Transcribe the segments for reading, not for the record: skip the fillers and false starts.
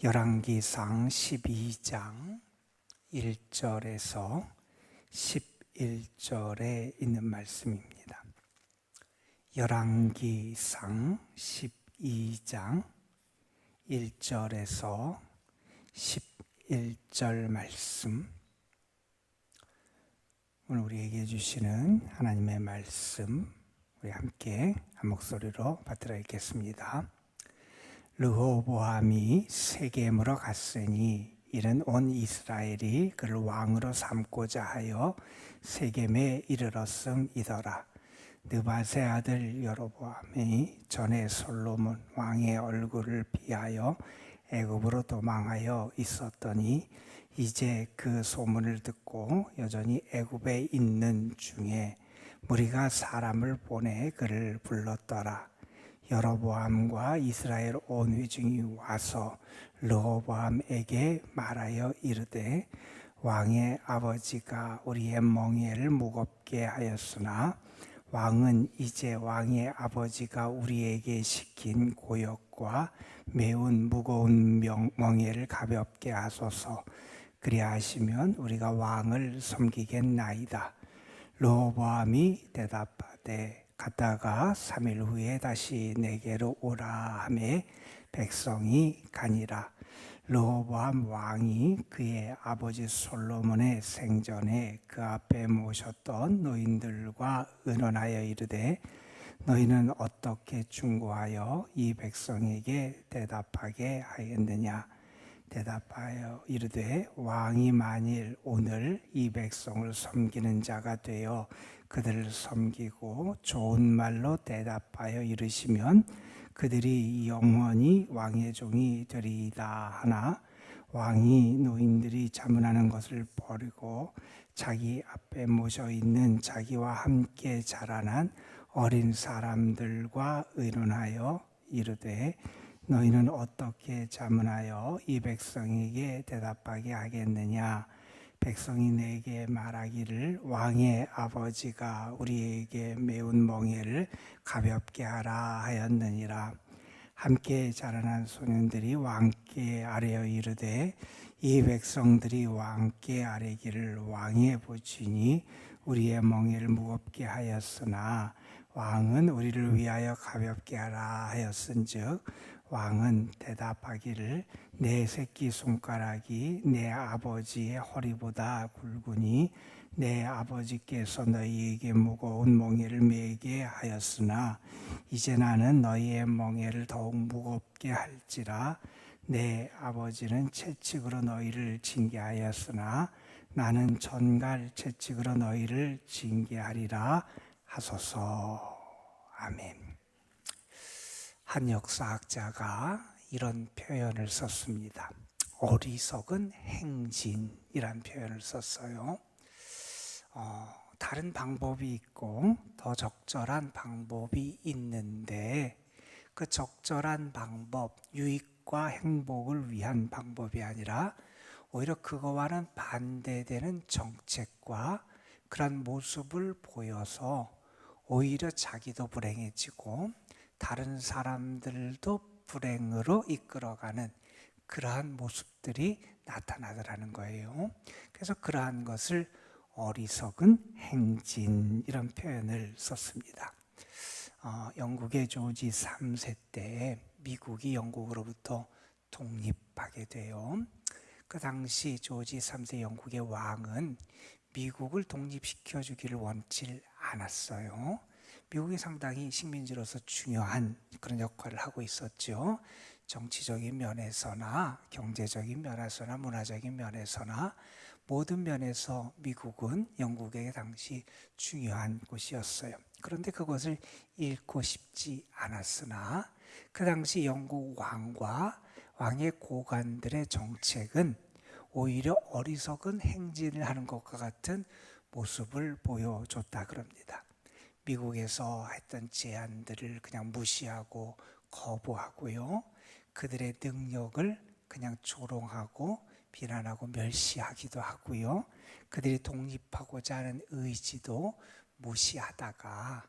열왕기상 12장 1절에서 11절에 있는 말씀입니다. 열왕기상 12장 1절에서 11절 말씀, 오늘 우리에게 주시는 하나님의 말씀, 우리 함께 한 목소리로 받들어 읽겠습니다. 르호보암이 세겜으로 갔으니 이는 온 이스라엘이 그를 왕으로 삼고자 하여 세겜에 이르렀음이더라. 느밧의 아들 여로보암이 전에 솔로몬 왕의 얼굴을 피하여 애굽으로 도망하여 있었더니 이제 그 소문을 듣고 여전히 애굽에 있는 중에 무리가 사람을 보내 그를 불렀더라. 여로보암과 이스라엘 온 회중이 와서 르호보암에게 말하여 이르되 왕의 아버지가 우리의 멍에를 무겁게 하였으나 왕은 이제 왕의 아버지가 우리에게 시킨 고역과 매운 무거운 멍에를 가볍게 하소서. 그리하시면 우리가 왕을 섬기겠나이다. 르호보암이 대답하되 갔다가 3일 후에 다시 내게로 오라 하매 백성이 가니라. 르호보암 왕이 그의 아버지 솔로몬의 생전에 그 앞에 모셨던 노인들과 의논하여 이르되 너희는 어떻게 충고하여 이 백성에게 대답하게 하겠느냐. 대답하여 이르되 왕이 만일 오늘 이 백성을 섬기는 자가 되어 그들을 섬기고 좋은 말로 대답하여 이르시면 그들이 영원히 왕의 종이 되리이다 하나 왕이 노인들이 자문하는 것을 버리고 자기 앞에 모셔 있는 자기와 함께 자라난 어린 사람들과 의논하여 이르되 너희는 어떻게 자문하여 이 백성에게 대답하게 하겠느냐. 백성이 내게 말하기를 왕의 아버지가 우리에게 매운 멍에를 가볍게 하라 하였느니라. 함께 자라난 소년들이 왕께 아뢰어 이르되 이 백성들이 왕께 아뢰기를 왕의 보시니 우리의 멍에를 무겁게 하였으나 왕은 우리를 위하여 가볍게 하라 하였은즉 왕은 대답하기를 내 새끼손가락이 내 아버지의 허리보다 굵으니 내 아버지께서 너희에게 무거운 멍에를 메게 하였으나 이제 나는 너희의 멍에를 더욱 무겁게 할지라. 내 아버지는 채찍으로 너희를 징계하였으나 나는 전갈 채찍으로 너희를 징계하리라 하소서. 아멘. 한 역사학자가 이런 표현을 썼습니다. 어리석은 행진이란 표현을 썼어요. 다른 방법이 있고 더 적절한 방법이 있는데 그 적절한 방법, 유익과 행복을 위한 방법이 아니라 오히려 그거와는 반대되는 정책과 그런 모습을 보여서 오히려 자기도 불행해지고 다른 사람들도 불행으로 이끌어가는 그러한 모습들이 나타나더라는 거예요. 그래서 그러한 것을 어리석은 행진 이런 표현을 썼습니다. 영국의 조지 3세 때 미국이 영국으로부터 독립하게 돼요. 그 당시 조지 3세 영국의 왕은 미국을 독립시켜 주기를 원치 않았어요. 미국이 상당히 식민지로서 중요한 그런 역할을 하고 있었죠. 정치적인 면에서나 경제적인 면에서나 문화적인 면에서나 모든 면에서 미국은 영국에게 당시 중요한 곳이었어요. 그런데 그것을 잃고 싶지 않았으나 그 당시 영국 왕과 왕의 고관들의 정책은 오히려 어리석은 행진을 하는 것과 같은 모습을 보여줬다 그럽니다. 미국에서 했던 제안들을 그냥 무시하고 거부하고요. 그들의 능력을 그냥 조롱하고 비난하고 멸시하기도 하고요. 그들이 독립하고자 하는 의지도 무시하다가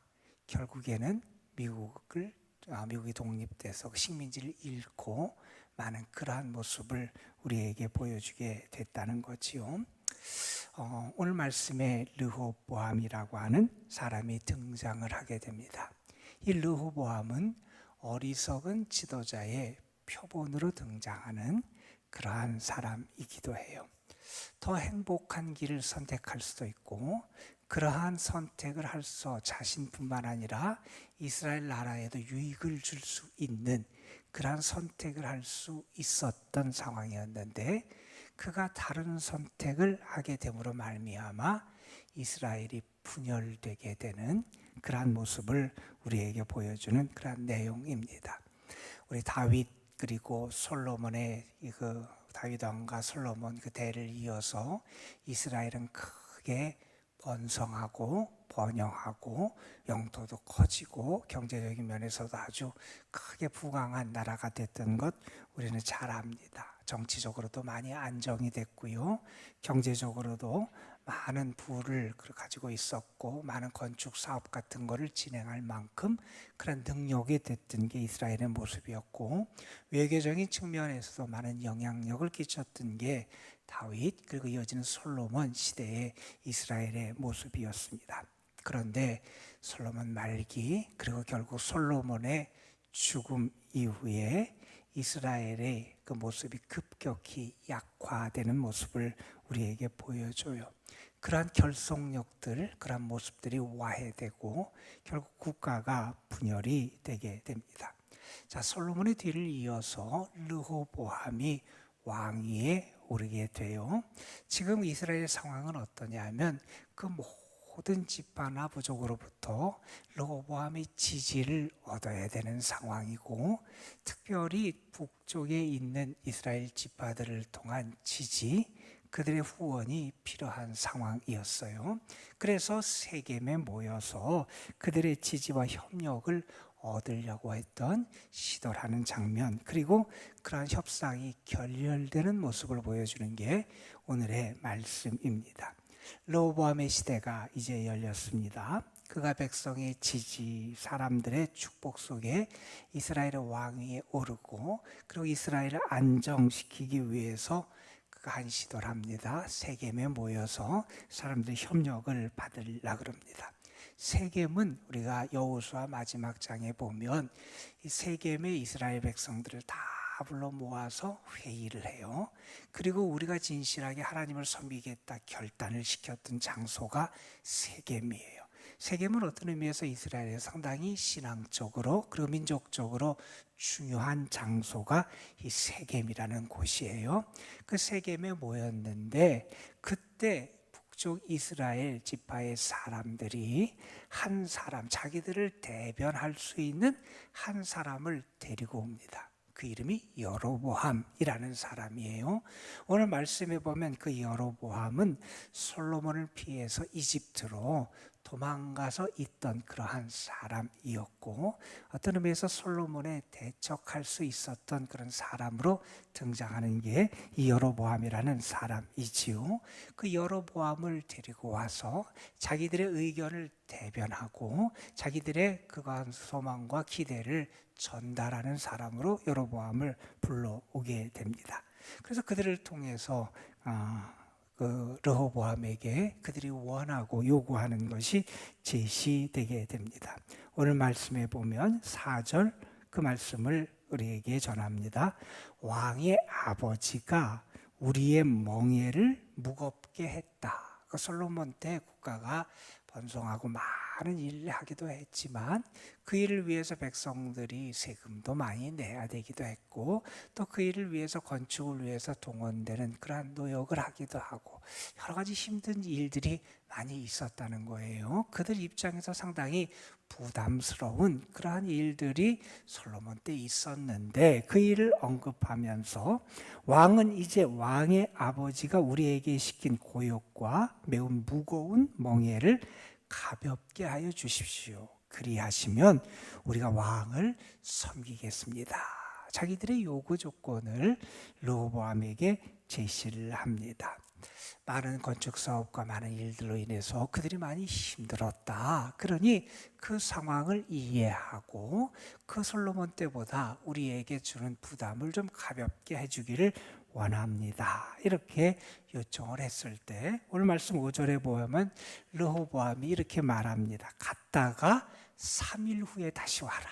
결국에는 미국이 독립돼서 식민지를 잃고 많은 그러한 모습을 우리에게 보여주게 됐다는 거지요. 오늘 말씀에 르호보암이라고 하는 사람이 등장을 하게 됩니다. 이 르호보암은 어리석은 지도자의 표본으로 등장하는 그러한 사람이기도 해요. 더 행복한 길을 선택할 수도 있고, 그러한 선택을 할서 자신뿐만 아니라 이스라엘 나라에도 유익을 줄 수 있는 그러한 선택을 할 수 있었던 상황이었는데, 그가 다른 선택을 하게 됨으로 말미암아 이스라엘이 분열되게 되는 그러한 모습을 우리에게 보여주는 그러한 내용입니다. 우리 다윗 그리고 솔로몬의 다윗 왕과 솔로몬 그 대를 이어서 이스라엘은 크게 번성하고 번영하고 영토도 커지고 경제적인 면에서도 아주 크게 부강한 나라가 됐던 것 우리는 잘 압니다. 정치적으로도 많이 안정이 됐고요. 경제적으로도 많은 부를 가지고 있었고 많은 건축 사업 같은 거를 진행할 만큼 그런 능력이 됐던 게 이스라엘의 모습이었고, 외교적인 측면에서도 많은 영향력을 끼쳤던 게 다윗 그리고 이어지는 솔로몬 시대의 이스라엘의 모습이었습니다. 그런데 솔로몬 말기 그리고 결국 솔로몬의 죽음 이후에 이스라엘의 그 모습이 급격히 약화되는 모습을 우리에게 보여줘요. 그러한 결속력들, 그러한 모습들이 와해되고 결국 국가가 분열이 되게 됩니다. 자, 솔로몬의 뒤를 이어서 르호보암이 왕위에 오르게 돼요. 지금 이스라엘의 상황은 어떠냐면 그 모든 집파나 부족으로부터 르호보암이 지지를 얻어야 되는 상황이고, 특별히 북쪽에 있는 이스라엘 지파들을 통한 지지, 그들의 후원이 필요한 상황이었어요. 그래서 세겜에 모여서 그들의 지지와 협력을 얻으려고 했던 시도를 하는 장면, 그리고 그러한 협상이 결렬되는 모습을 보여주는 게 오늘의 말씀입니다. 르호보암의 시대가 이제 열렸습니다. 그가 백성의 지지, 사람들의 축복 속에 이스라엘의 왕위에 오르고, 그리고 이스라엘을 안정시키기 위해서 그가 한 시도를 합니다. 세겜에 모여서 사람들의 협력을 받으려고 그럽니다. 세겜은 우리가 여호수아 마지막 장에 보면 이 세겜의 이스라엘 백성들을 다 불러 모아서 회의를 해요. 그리고 우리가 진실하게 하나님을 섬기겠다 결단을 시켰던 장소가 세겜이에요. 세겜은 어떤 의미에서 이스라엘에 상당히 신앙적으로 그리고 민족적으로 중요한 장소가 이 세겜이라는 곳이에요. 그 세겜에 모였는데 그때 북쪽 이스라엘 지파의 사람들이 한 사람, 자기들을 대변할 수 있는 한 사람을 데리고 옵니다. 그 이름이 여로보암이라는 사람이에요. 오늘 말씀에 보면 그 여로보암은 솔로몬을 피해서 이집트로 도망가서 있던 그러한 사람이었고, 어떤 의미에서 솔로몬에 대적할 수 있었던 그런 사람으로 등장하는 게 이 여로보암이라는 사람이지요. 그 여로보암을 데리고 와서 자기들의 의견을 대변하고 자기들의 그간 소망과 기대를 전달하는 사람으로 여로보암을 불러오게 됩니다. 그래서 그들을 통해서 그 르호보암에게 그들이 원하고 요구하는 것이 제시되게 됩니다. 오늘 말씀에 보면 4절 그 말씀을 우리에게 전합니다. 왕의 아버지가 우리의 멍에를 무겁게 했다. 그 솔로몬 때 국가가 번성하고 많은 일을 하기도 했지만 그 일을 위해서 백성들이 세금도 많이 내야 되기도 했고, 또 그 일을 위해서 건축을 위해서 동원되는 그러한 노역을 하기도 하고 여러 가지 힘든 일들이 많이 있었다는 거예요. 그들 입장에서 상당히 부담스러운 그러한 일들이 솔로몬 때 있었는데, 그 일을 언급하면서 왕은 이제 왕의 아버지가 우리에게 시킨 고역과 매우 무거운 멍에를 가볍게 하여 주십시오. 그리하시면 우리가 왕을 섬기겠습니다. 자기들의 요구 조건을 르호보암에게 제시를 합니다. 많은 건축 사업과 많은 일들로 인해서 그들이 많이 힘들었다. 그러니 그 상황을 이해하고 그 솔로몬 때보다 우리에게 주는 부담을 좀 가볍게 해주기를 원합니다. 이렇게 요청을 했을 때 오늘 말씀 5절에 보면 르호보암이 이렇게 말합니다. 갔다가 3일 후에 다시 와라.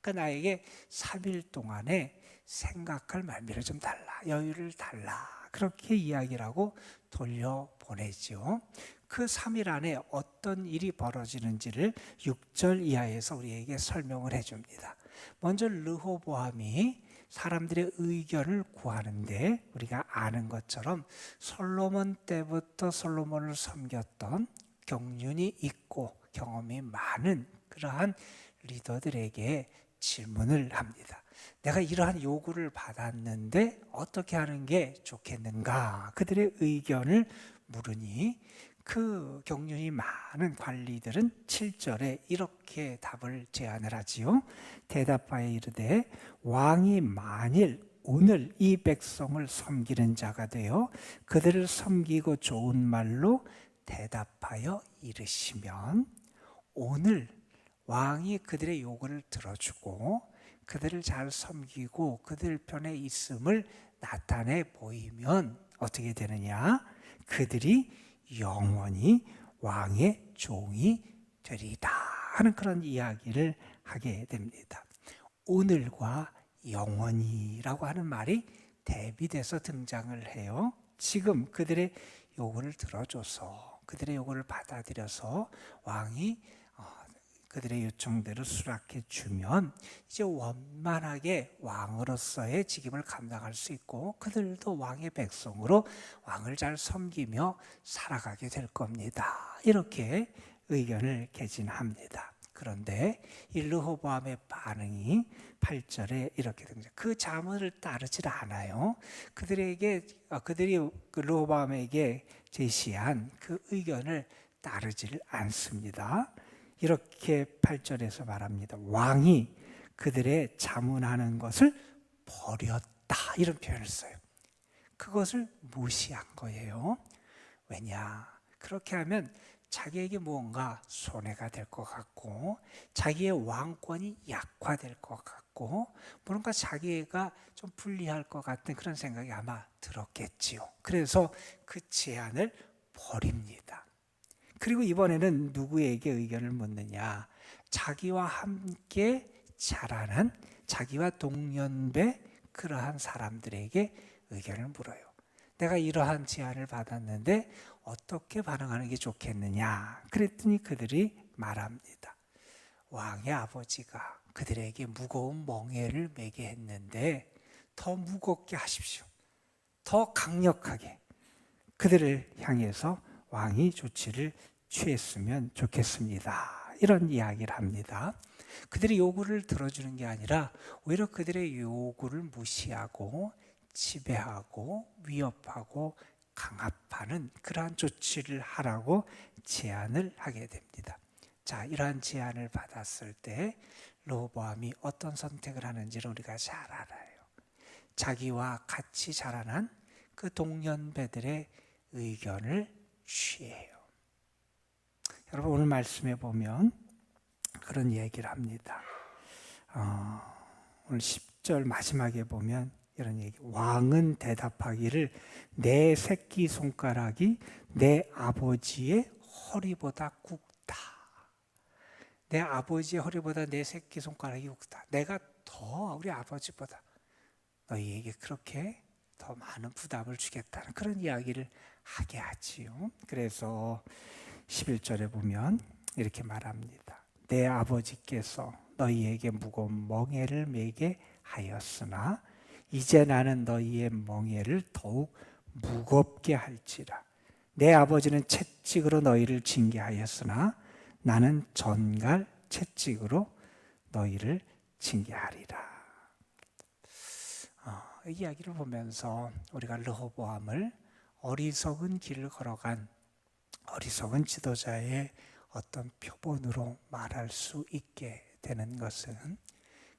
그러니까 나에게 3일 동안에 생각할 말미를 좀 달라. 여유를 달라. 그렇게 이야기를 하고 돌려보내죠. 그 3일 안에 어떤 일이 벌어지는지를 6절 이하에서 우리에게 설명을 해줍니다. 먼저 르호보암이 사람들의 의견을 구하는데 우리가 아는 것처럼 솔로몬 때부터 솔로몬을 섬겼던 경륜이 있고 경험이 많은 그러한 리더들에게 질문을 합니다. 내가 이러한 요구를 받았는데 어떻게 하는 게 좋겠는가? 그들의 의견을 물으니 그 경륜이 많은 관리들은 7절에 이렇게 답을 제안을 하지요. 대답하여 이르되 왕이 만일 오늘 이 백성을 섬기는 자가 되어 그들을 섬기고 좋은 말로 대답하여 이르시면 오늘 왕이 그들의 요구를 들어주고 그들을 잘 섬기고 그들 편에 있음을 나타내 보이면 어떻게 되느냐? 그들이 영원히 왕의 종이 되리다 하는 그런 이야기를 하게 됩니다. 오늘과 영원히라고 하는 말이 대비돼서 등장을 해요. 지금 그들의 요구를 들어줘서 그들의 요구를 받아들여서 왕이 그들의 요청대로 수락해 주면 이제 원만하게 왕으로서의 직임을 감당할 수 있고 그들도 왕의 백성으로 왕을 잘 섬기며 살아가게 될 겁니다. 이렇게 의견을 개진합니다. 그런데 이 르호보암의 반응이 8절에 이렇게 됩니다. 그 자문을 따르질 않아요. 그들이 르호보암에게 제시한 그 의견을 따르질 않습니다. 이렇게 8절에서 말합니다. 왕이 그들의 자문하는 것을 버렸다. 이런 표현을 써요. 그것을 무시한 거예요. 왜냐? 그렇게 하면 자기에게 무언가 손해가 될 것 같고 자기의 왕권이 약화될 것 같고 뭔가 자기가 좀 불리할 것 같은 그런 생각이 아마 들었겠지요. 그래서 그 제안을 버립니다. 그리고 이번에는 누구에게 의견을 묻느냐? 자기와 함께 자라는 자기와 동년배 그러한 사람들에게 의견을 물어요. 내가 이러한 제안을 받았는데 어떻게 반응하는 게 좋겠느냐? 그랬더니 그들이 말합니다. 왕의 아버지가 그들에게 무거운 멍에를 매게 했는데 더 무겁게 하십시오. 더 강력하게 그들을 향해서 왕이 조치를 취했으면 좋겠습니다. 이런 이야기를 합니다. 그들의 요구를 들어주는 게 아니라 오히려 그들의 요구를 무시하고 지배하고 위협하고 강압하는 그러한 조치를 하라고 제안을 하게 됩니다. 자, 이러한 제안을 받았을 때 르호보암이 어떤 선택을 하는지를 우리가 잘 알아요. 자기와 같이 자라난 그 동년배들의 의견을 취해요. 여러분 오늘 말씀에 보면 그런 얘기를 합니다. 오늘 10절 마지막에 보면 이런 얘기. 왕은 대답하기를 내 새끼손가락이 내 아버지의 허리보다 굵다. 내 아버지의 허리보다 내 새끼손가락이 굵다. 내가 더 우리 아버지보다 너희에게 그렇게 더 많은 부담을 주겠다는 그런 이야기를 하게 하지요. 그래서 11절에 보면 이렇게 말합니다. 내 아버지께서 너희에게 무거운 멍에를 매게 하였으나 이제 나는 너희의 멍에를 더욱 무겁게 할지라. 내 아버지는 채찍으로 너희를 징계하였으나 나는 전갈 채찍으로 너희를 징계하리라. 이 이야기를 보면서 우리가 르호보암을 어리석은 길을 걸어간 어리석은 지도자의 어떤 표본으로 말할 수 있게 되는 것은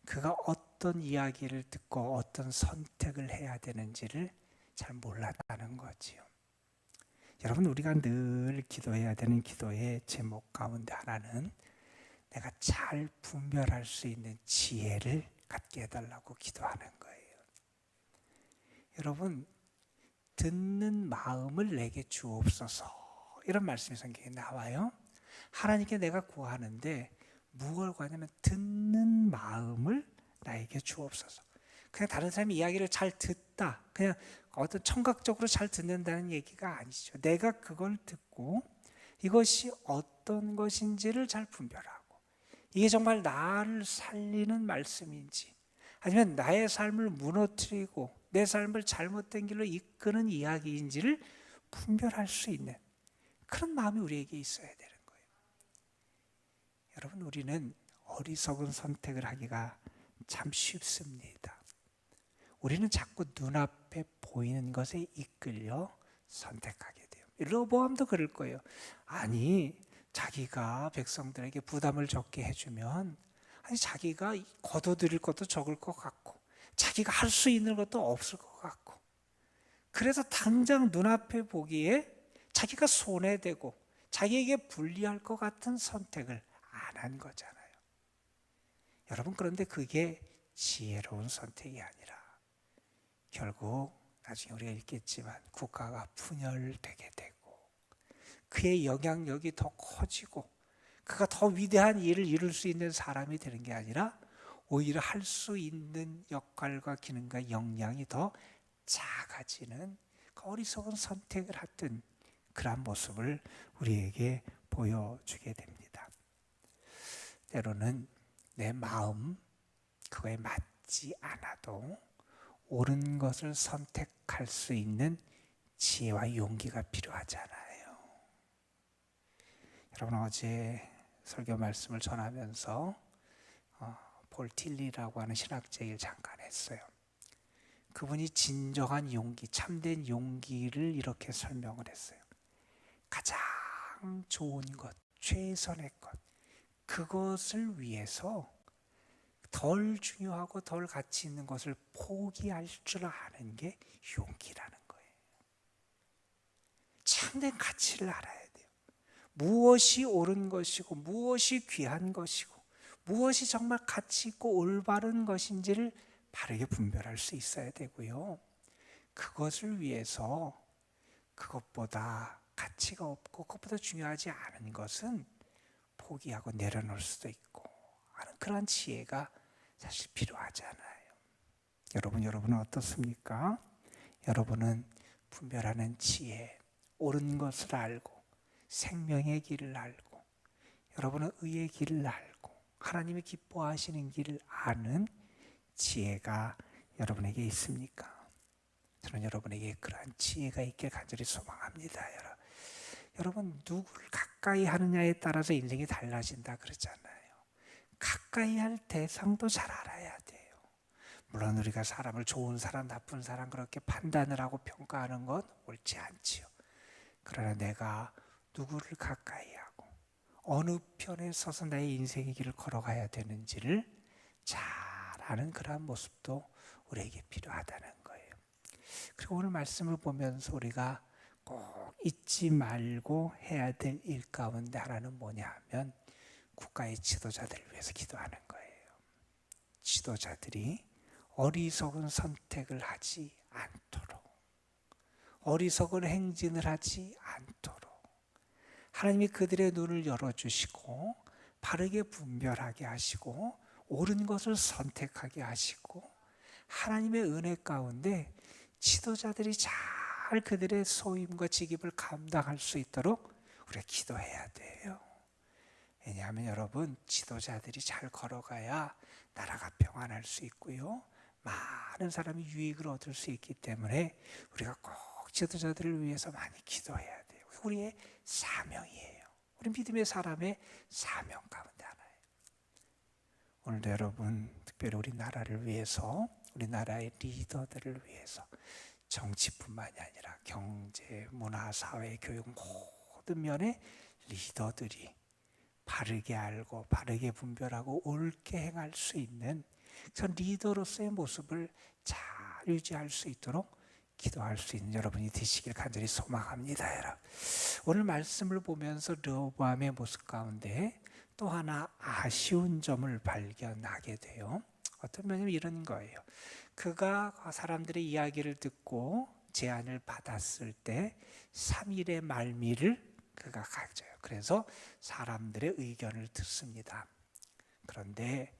그가 어떤 이야기를 듣고 어떤 선택을 해야 되는지를 잘 몰랐다는 거지요. 여러분, 우리가 늘 기도해야 되는 기도의 제목 가운데 하나는 내가 잘 분별할 수 있는 지혜를 갖게 해달라고 기도하는 거예요. 여러분, 듣는 마음을 내게 주옵소서, 이런 말씀이 성경에 나와요. 하나님께 내가 구하는데 무엇을 구하냐면 듣는 마음을 나에게 주옵소서. 그냥 다른 사람의 이야기를 잘 듣다, 그냥 어떤 청각적으로 잘 듣는다는 얘기가 아니죠. 내가 그걸 듣고 이것이 어떤 것인지를 잘 분별하고, 이게 정말 나를 살리는 말씀인지 아니면 나의 삶을 무너뜨리고 내 삶을 잘못된 길로 이끄는 이야기인지를 분별할 수 있는 그런 마음이 우리에게 있어야 되는 거예요. 여러분, 우리는 어리석은 선택을 하기가 참 쉽습니다. 우리는 자꾸 눈앞에 보이는 것에 이끌려 선택하게 돼요. 로보암도 그럴 거예요. 아니, 자기가 백성들에게 부담을 적게 해주면, 아니, 자기가 거둬들일 것도 적을 것 같고 자기가 할 수 있는 것도 없을 것 같고, 그래서 당장 눈앞에 보기에 자기가 손해되고 자기에게 불리할 것 같은 선택을 안 한 거잖아요. 여러분, 그런데 그게 지혜로운 선택이 아니라 결국 나중에 우리가 읽겠지만 국가가 분열되게 되고 그의 영향력이 더 커지고 그가 더 위대한 일을 이룰 수 있는 사람이 되는 게 아니라 오히려 할 수 있는 역할과 기능과 역량이 더 작아지는 그 어리석은 선택을 하던 그러한 모습을 우리에게 보여주게 됩니다. 때로는 내 마음, 그거에 맞지 않아도 옳은 것을 선택할 수 있는 지혜와 용기가 필요하잖아요. 여러분, 어제 설교 말씀을 전하면서 폴 틸리라고 하는 신학자 얘기를 잠깐 했어요. 그분이 진정한 용기, 참된 용기를 이렇게 설명을 했어요. 가장 좋은 것, 최선의 것, 그것을 위해서 덜 중요하고 덜 가치 있는 것을 포기할 줄 아는 게 용기라는 거예요. 참된 가치를 알아야 돼요. 무엇이 옳은 것이고 무엇이 귀한 것이고 무엇이 정말 가치 있고 올바른 것인지를 바르게 분별할 수 있어야 되고요. 그것을 위해서 그것보다 가치가 없고 그것보다 중요하지 않은 것은 포기하고 내려놓을 수도 있고 하는 그런 지혜가 사실 필요하잖아요. 여러분은 어떻습니까? 여러분은 분별하는 지혜, 옳은 것을 알고 생명의 길을 알고 여러분은 의의 길을 알고 하나님이 기뻐하시는 길을 아는 지혜가 여러분에게 있습니까? 저는 여러분에게 그러한 지혜가 있길 간절히 소망합니다. 여러분, 누구를 가까이 하느냐에 따라서 인생이 달라진다 그러잖아요. 가까이 할 대상도 잘 알아야 돼요. 물론 우리가 사람을 좋은 사람, 나쁜 사람 그렇게 판단을 하고 평가하는 건 옳지 않지요. 그러나 내가 누구를 가까이 하고 어느 편에 서서 나의 인생의 길을 걸어가야 되는지를 잘 아는 그러한 모습도 우리에게 필요하다는 거예요. 그리고 오늘 말씀을 보면서 우리가 꼭 잊지 말고 해야 될 일 가운데 하나는 뭐냐 하면 국가의 지도자들을 위해서 기도하는 거예요. 지도자들이 어리석은 선택을 하지 않도록, 어리석은 행진을 하지 않도록 하나님이 그들의 눈을 열어주시고 바르게 분별하게 하시고 옳은 것을 선택하게 하시고 하나님의 은혜 가운데 지도자들이 잘 그들의 소임과 직임을 감당할 수 있도록 우리가 기도해야 돼요. 왜냐하면 여러분, 지도자들이 잘 걸어가야 나라가 평안할 수 있고요, 많은 사람이 유익을 얻을 수 있기 때문에 우리가 꼭 지도자들을 위해서 많이 기도해야 돼요. 우리의 사명이에요. 우리 믿음의 사람의 사명 가운데 하나예요. 오늘도 여러분, 특별히 우리나라를 위해서, 우리나라의 리더들을 위해서 정치뿐만이 아니라 경제, 문화, 사회, 교육 모든 면의 리더들이 바르게 알고 바르게 분별하고 옳게 행할 수 있는 그 리더로서의 모습을 잘 유지할 수 있도록 기도할 수 있는 여러분이 되시길 간절히 소망합니다. 여러분, 오늘 말씀을 보면서 르호보암의 모습 가운데 또 하나 아쉬운 점을 발견하게 돼요. 어떤 면이면 이런 거예요. 그가 사람들의 이야기를 듣고 제안을 받았을 때 3일의 말미를 그가 가져요. 그래서 사람들의 의견을 듣습니다. 그런데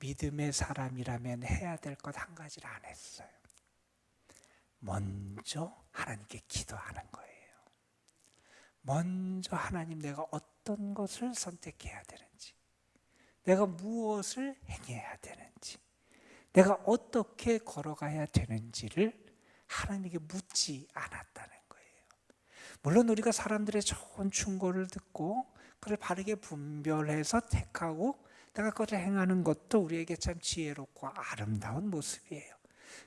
믿음의 사람이라면 해야 될 것 한 가지를 안 했어요. 먼저 하나님께 기도하는 거예요. 먼저 하나님, 내가 어떤 것을 선택해야 되는지, 내가 무엇을 행해야 되는지, 내가 어떻게 걸어가야 되는지를 하나님에게 묻지 않았다는 거예요. 물론 우리가 사람들의 좋은 충고를 듣고 그걸 바르게 분별해서 택하고 내가 그것을 행하는 것도 우리에게 참 지혜롭고 아름다운 모습이에요.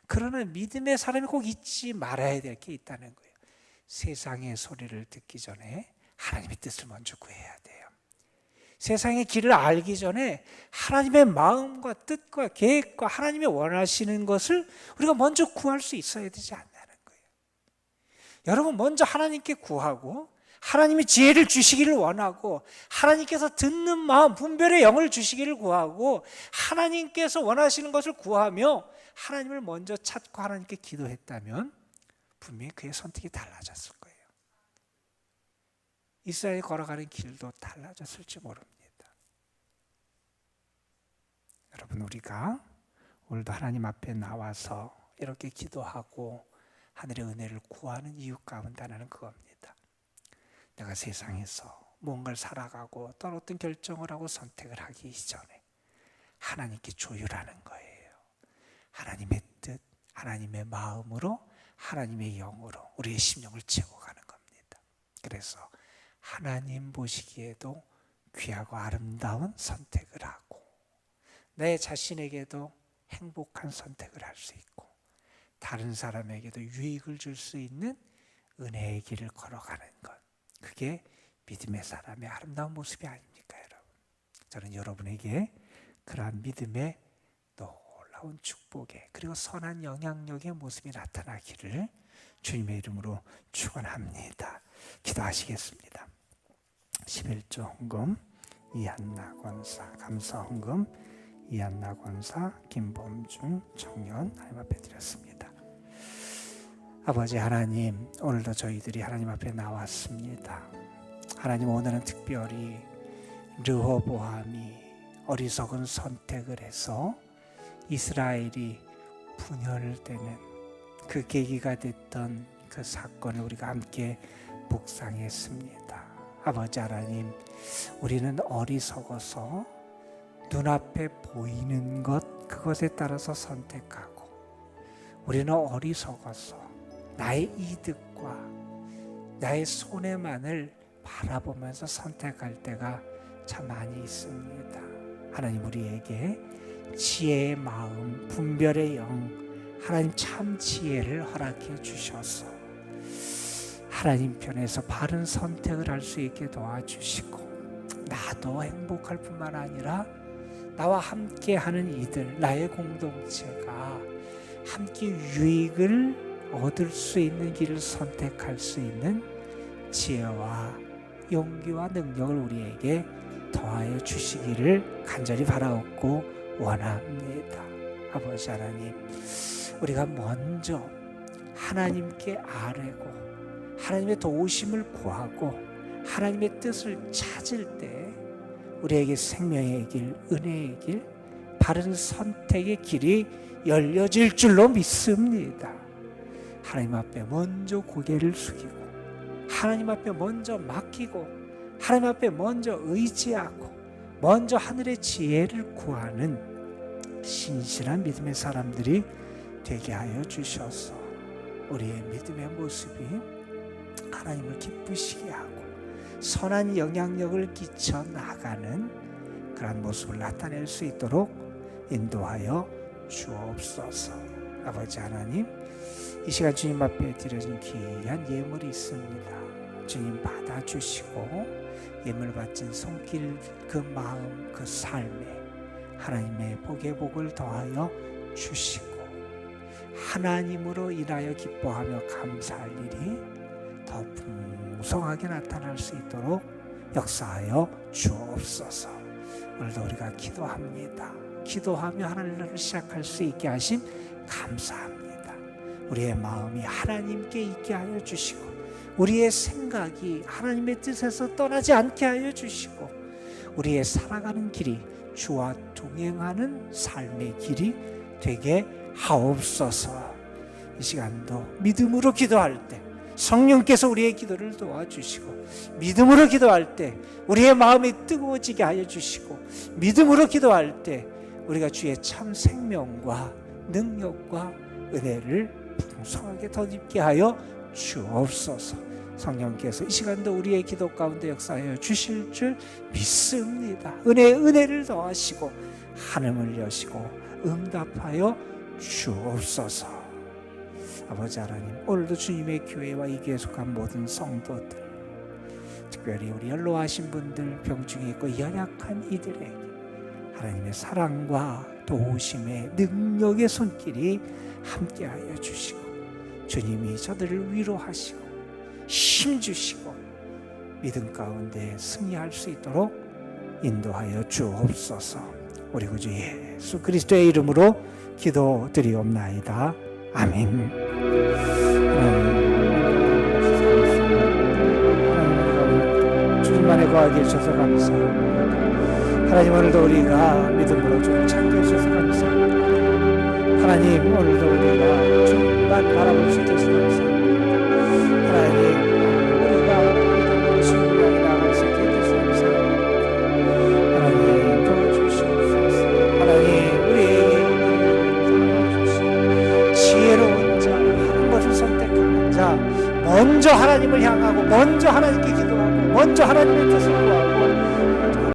그러나 믿음의 사람이 꼭 잊지 말아야 될 게 있다는 거예요. 세상의 소리를 듣기 전에 하나님의 뜻을 먼저 구해야 돼요. 세상의 길을 알기 전에 하나님의 마음과 뜻과 계획과 하나님의 원하시는 것을 우리가 먼저 구할 수 있어야 되지 않나는 거예요. 여러분, 먼저 하나님께 구하고 하나님이 지혜를 주시기를 원하고 하나님께서 듣는 마음, 분별의 영을 주시기를 구하고 하나님께서 원하시는 것을 구하며 하나님을 먼저 찾고 하나님께 기도했다면 분명히 그의 선택이 달라졌을 거예요. 이스라엘이 걸어가는 길도 달라졌을지 모릅니다. 여러분, 우리가 오늘도 하나님 앞에 나와서 이렇게 기도하고 하늘의 은혜를 구하는 이유 가운데 하나는 그겁니다. 내가 세상에서 뭔가를 살아가고 또 어떤 결정을 하고 선택을 하기 이전에 하나님께 조율하는 거예요. 하나님의 뜻, 하나님의 마음으로, 하나님의 영으로 우리의 심령을 채워가는 겁니다. 그래서 하나님 보시기에도 귀하고 아름다운 선택을 하고 내 자신에게도 행복한 선택을 할 수 있고 다른 사람에게도 유익을 줄 수 있는 은혜의 길을 걸어가는 것, 그게 믿음의 사람의 아름다운 모습이 아닙니까, 여러분? 저는 여러분에게 그러한 믿음의 놀라운 축복의 그리고 선한 영향력의 모습이 나타나기를 주님의 이름으로 축원합니다. 기도하시겠습니다. 11조 헌금 이한나 권사, 감사 헌금 이한나 권사, 김범준 청년 하나님 앞에 드렸습니다. 아버지 하나님, 오늘도 저희들이 하나님 앞에 나왔습니다. 하나님, 오늘은 특별히 르호보암이 어리석은 선택을 해서 이스라엘이 분열되는 그 계기가 됐던 그 사건을 우리가 함께 묵상했습니다. 아버지 하나님, 우리는 어리석어서 눈앞에 보이는 것, 그것에 따라서 선택하고, 우리는 어리석어서 나의 이득과 나의 손해만을 바라보면서 선택할 때가 참 많이 있습니다. 하나님, 우리에게 지혜의 마음, 분별의 영, 하나님 참 지혜를 허락해 주셔서 하나님 편에서 바른 선택을 할 수 있게 도와주시고, 나도 행복할 뿐만 아니라 나와 함께하는 이들, 나의 공동체가 함께 유익을 얻을 수 있는 길을 선택할 수 있는 지혜와 용기와 능력을 우리에게 더하여 주시기를 간절히 바라옵고 원합니다. 아버지 하나님, 우리가 먼저 하나님께 아뢰고 하나님의 도우심을 구하고 하나님의 뜻을 찾을 때 우리에게 생명의 길, 은혜의 길, 바른 선택의 길이 열려질 줄로 믿습니다. 하나님 앞에 먼저 고개를 숙이고 하나님 앞에 먼저 맡기고 하나님 앞에 먼저 의지하고 먼저 하늘의 지혜를 구하는 신실한 믿음의 사람들이 되게 하여 주셔서 우리의 믿음의 모습이 하나님을 기쁘시게 하고 선한 영향력을 끼쳐 나가는 그런 모습을 나타낼 수 있도록 인도하여 주옵소서. 아버지 하나님, 이 시간 주님 앞에 드려진 귀한 예물이 있습니다. 주님 받아주시고 예물 바친 손길, 그 마음, 그 삶에 하나님의 복의 복을 더하여 주시고 하나님으로 인하여 기뻐하며 감사할 일이 더 풍성하게 나타날 수 있도록 역사하여 주옵소서. 오늘도 우리가 기도합니다. 기도하며 하나님을 시작할 수 있게 하신 감사합니다. 우리의 마음이 하나님께 있게 하여 주시고 우리의 생각이 하나님의 뜻에서 떠나지 않게 하여 주시고 우리의 살아가는 길이 주와 동행하는 삶의 길이 되게 하옵소서. 이 시간도 믿음으로 기도할 때 성령께서 우리의 기도를 도와주시고 믿음으로 기도할 때 우리의 마음이 뜨거워지게 하여 주시고 믿음으로 기도할 때 우리가 주의 참 생명과 능력과 은혜를 풍성하게 덧입게 하여 주옵소서. 성령께서 이 시간도 우리의 기도 가운데 역사하여 주실 줄 믿습니다. 은혜를 더하시고 하늘을 여시고 응답하여 주옵소서. 아버지 하나님, 오늘도 주님의 교회와 이 교회에 속한 모든 성도들, 특별히 우리 연로하신 분들, 병중에 있고 연약한 이들에게 하나님의 사랑과 도우심의 능력의 손길이 함께하여 주시고 주님이 저들을 위로하시고 힘주시고 믿음 가운데 승리할 수 있도록 인도하여 주옵소서. 우리 구주 예수 그리스도의 이름으로 기도드리옵나이다. 아멘. 주님만에 거하게 해주셔서 감사합니다. 하나님, 오늘도 우리가 믿음으로 주를 찾게 해주셔서 감사합니다. 하나님, 오늘도 우리가 주님만 바라볼 수 있어서 감사합니다. 하나님, 우리가 믿음으로 주님을 향해 나아갈 수 있게 해주셔서 감사합니다. 하나님, 도와주시옵소서. 하나님, 우리에게 지혜로운 자, 하는 것을 선택하는 자, 먼저 하나님을 향하고 먼저 하나님께 기도하고 먼저 하나님의 뜻을